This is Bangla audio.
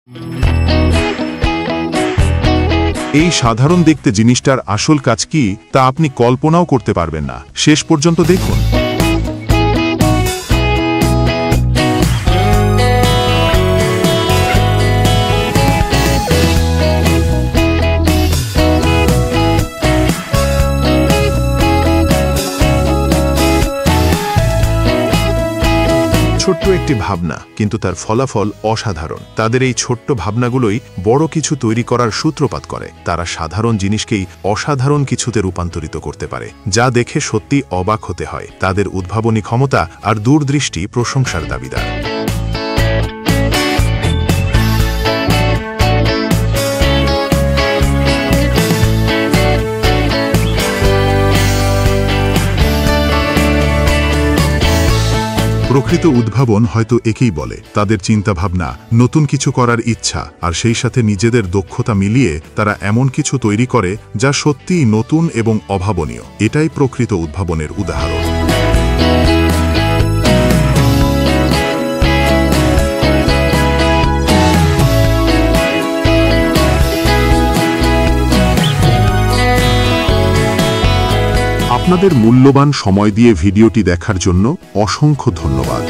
এই সাধারণ দেখতে জিনিসটার আসল কাজ কি তা আপনি কল্পনাও করতে পারবেন না। শেষ পর্যন্ত দেখুন। ছোট্ট একটি ভাবনা, কিন্তু তার ফলাফল অসাধারণ। তাদের এই ছোট্ট ভাবনাগুলোই বড় কিছু তৈরি করার সূত্রপাত করে। তারা সাধারণ জিনিসকেই অসাধারণ কিছুতে রূপান্তরিত করতে পারে, যা দেখে সত্যি অবাক হতে হয়। তাদের উদ্ভাবনী ক্ষমতা আর দূরদৃষ্টি প্রশংসার দাবিদার। প্রকৃত উদ্ভাবন হয়তো একেই বলে, তাদের চিন্তাভাবনা, নতুন কিছু করার ইচ্ছা, আর সেই সাথে নিজেদের দক্ষতা মিলিয়ে তারা এমন কিছু তৈরি করে যা সত্যিই নতুন এবং অভাবনীয়। এটাই প্রকৃত উদ্ভাবনের উদাহরণ। আপনাদের মূল্যবান সময় দিয়ে ভিডিওটি দেখার জন্য অসংখ্য ধন্যবাদ।